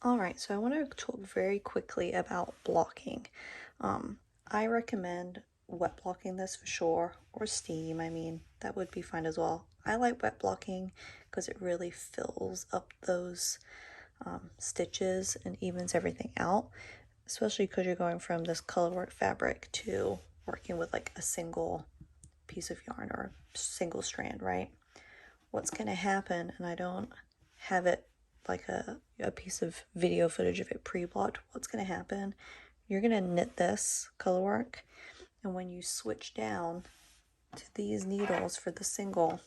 All right, so I want to talk very quickly about blocking. I recommend wet blocking this for sure, or steam. I mean, that would be fine as well. I like wet blocking because it really fills up those stitches and evens everything out, especially because you're going from this colorwork fabric to working with like a single piece of yarn or single strand, right? What's going to happen, and I don't have it like a piece of video footage of it pre-blocked, what's going to happen, you're going to knit this color work, and when you switch down to these needles for the single,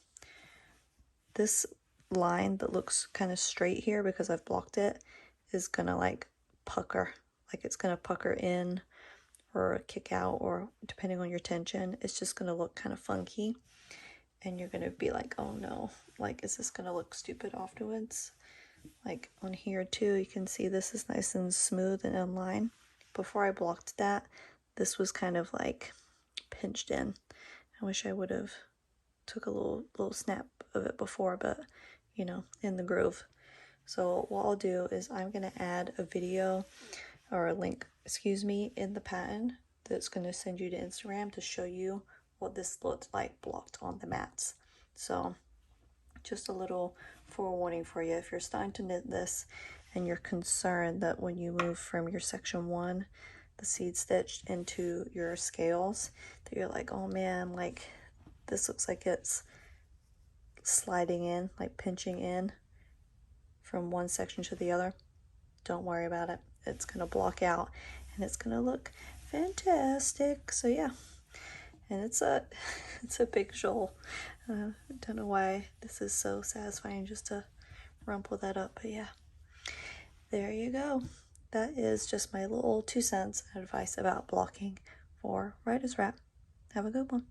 this line that looks kind of straight here because I've blocked it is going to like pucker, like it's going to pucker in or kick out, or depending on your tension, it's just going to look kind of funky. And you're gonna be like, oh no, like, is this gonna look stupid afterwards? Like on here too, you can see this is nice and smooth and in line. Before I blocked that, this was kind of like pinched in. I wish I would have took a little snap of it before, but you know, in the groove. So what I'll do is I'm gonna add a video or a link, excuse me, in the pattern that's gonna send you to Instagram to show you what this looked like blocked on the mats. So just a little forewarning for you, if you're starting to knit this and you're concerned that when you move from your section 1, the seed stitch, into your scales, that you're like, oh man, like this looks like it's sliding in, like pinching in from one section to the other, don't worry about it. It's gonna block out and it's gonna look fantastic. So yeah, and it's a it's a big shoal. Don't know why this is so satisfying just to rumple that up, but yeah, there you go. That is just my little 2 cents advice about blocking for Writer's Wrap. Have a good one.